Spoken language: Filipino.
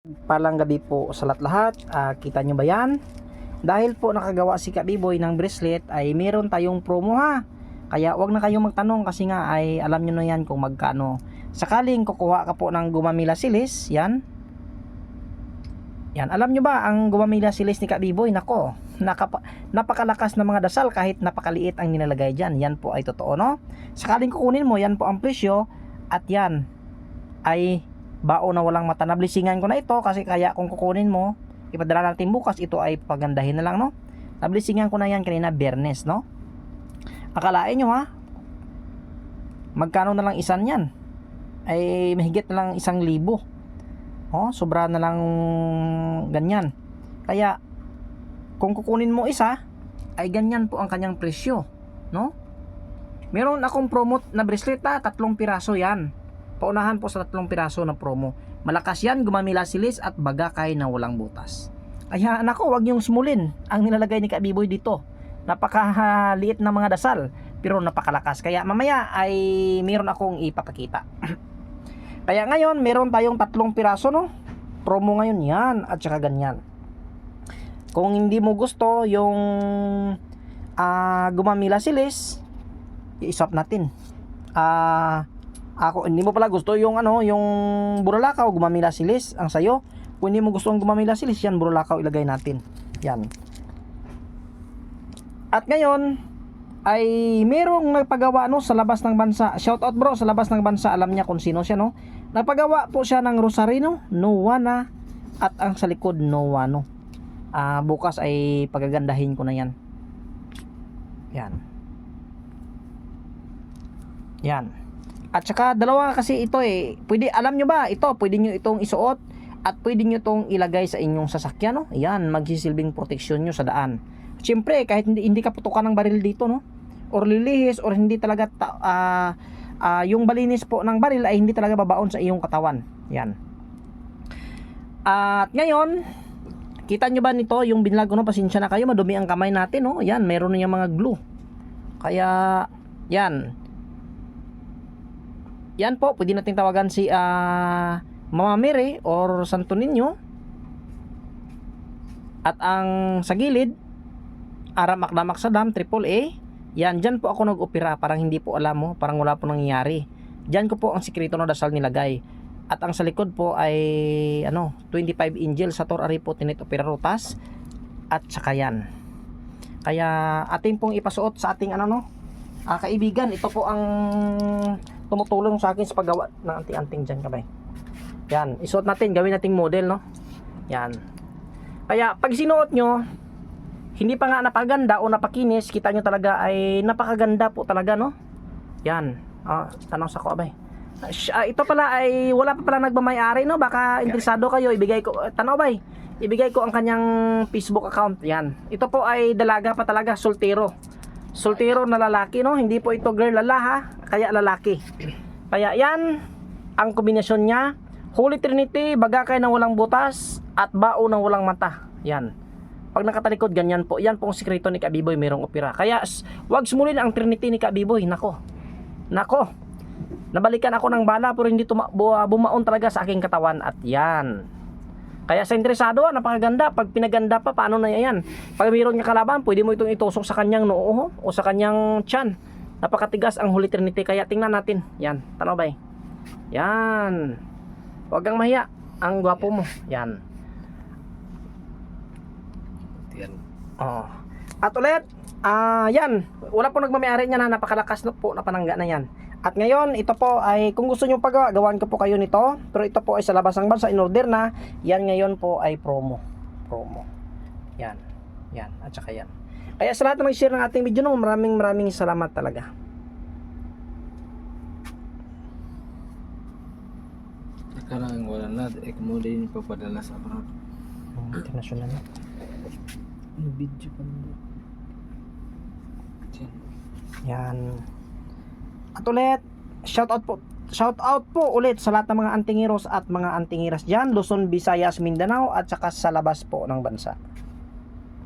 Palang gabi po sa lahat-lahat. Kita nyo ba yan? Dahil po nakagawa si Kabiboy ng bracelet ay meron tayong promo ha. Kaya wag na kayong magtanong kasi nga ay alam nyo na yan kung magkano. Sakaling kukuha ka po ng Gumamila Silis, yan. Yan, alam nyo ba ang Gumamila Silis ni Kabiboy? Nako, napakalakas na mga dasal kahit napakaliit ang nilalagay dyan. Yan po ay totoo, no? Sakaling kukunin mo, yan po ang presyo. At yan ay bao na walang mata. Nablisingan ko na ito kasi kaya kung kukunin mo, ipadala natin bukas, ito ay pagandahin na lang, no? Nablisingan ko na yan kanina, Bernes, no? Akalain nyo ha, magkano na lang isan yan? Ay mahigit na lang 1,000. Oh, sobra na lang ganyan. Kaya kung kukunin mo isa, ay ganyan po ang kanyang presyo, no? Meron akong promote na bracelet ha, 3 piraso yan. Paunahan po sa 3 piraso na promo. Malakas yan, Gumamila Silis at Bagakay na walang butas. Kaya nako, wag yung smulin ang nilalagay ni Kabiboy dito. Napakaliit na mga dasal pero napakalakas. Kaya mamaya ay meron akong ipapakita. Kaya ngayon meron tayong 3 piraso, no? Promo ngayon yan at saka ganyan. Kung hindi mo gusto yung Gumamila Silis, i-swap natin. Ako hindi mo pala gusto yung yung Buralakaw, Gumamila Silis ang sayo. Kung hindi mo gusto ang Gumamila Silis, yan Buralakaw ilagay natin. Yan. At ngayon ay merong nagpagawa sa labas ng bansa. Shout out bro sa labas ng bansa, alam niya kung sino siya, no. Nagpagawa po siya ng Rosarino, Nowana at ang sa likod Nowano. Bukas ay pagagandahin ko na yan. Yan. Yan. At saka dalawa kasi ito pwede, alam nyo ba, ito pwede nyo itong isuot at pwede nyo itong ilagay sa inyong sasakyan, no? Yan, magsisilbing proteksyon nyo sa daan. Siyempre, kahit hindi ka putukan ng baril dito, no? Or lilihis, or hindi talaga yung balinis po ng baril ay hindi talaga babaon sa iyong katawan. Yan. At ngayon, kita nyo ba nito, yung binlag ko, no? Pasensya na kayo, madumi ang kamay natin, no? Yan, meron na yung mga glue. Kaya, yan. Yan po, pwede nating tawagan si Mama Mary or Santo Niño. At ang sa gilid, Aramak-damak sa dam, AAA. Yan, dyan po ako nag-opera. Parang hindi po alam mo, parang wala po nangyayari. Dyan ko po ang sikreto na dasal nilagay. At ang sa likod po ay 25 angel sa Tor Aripo Tinit Opera Rutas. At saka yan. Kaya ating pong ipasuot sa ating kaibigan. Ito po ang tumutulong sa akin sa paggawa ng anting-anting dyan, kabay. Yan, isuot natin, gawin nating model, no? Yan. Kaya pag sinuot nyo, hindi pa nga napaganda o napakinis, kita nyo talaga ay napakaganda po talaga, no? Yan. Tanong sa ko, abay. Ito pala ay wala pa pala nagmamayari, no? Baka interesado kayo, ibigay ko, bay, ibigay ko ang kanyang Facebook account. Yan. Ito po ay dalaga pa talaga, soltero. Soltero na lalaki, no? Hindi po ito girl, ha? Kaya lalaki. Kaya yan ang kombinasyon niya. Holy Trinity, Bagakay na walang butas at bao na walang mata. Yan. Pag nakatalikod, ganyan po. Yan po ang sikreto ni Kabiboy, merong opera. Kaya wag sumulin ang Trinity ni Kabiboy. Nako. Nabalikan ako ng bala pero hindi bumaon talaga sa aking katawan. At yan. Kaya sa interesado, napakaganda. Pag pinaganda pa, paano na yan? Pag mayroon niya kalaban, pwede mo itong itusok sa kanyang noo o sa kanyang tiyan. Napakatigas ang Holy Trinity. Kaya tingnan natin. Yan. Tanaw ba? Yan. Huwag kang mahiya. Ang gwapo mo. Yan. Yan. At ulit, yan. Wala po nagmamayari niya na napakalakas po na panangga na yan. At ngayon, ito po ay, kung gusto nyo pagawa, gawan ko po kayo nito. Pero ito po ay sa labas ng bansa, in order na. Yan ngayon po ay promo. Yan. Yan. At saka yan. Kaya sa lahat na mag-share ng ating video, maraming salamat talaga. Sekarang wala na, kemudian papadala sa abroad. International na. Video pa nito. Yan. At ulit, shout out po ulit sa lahat ng mga antingiros at mga antingiras dyan, Luzon, Visayas, Mindanao at saka sa labas po ng bansa.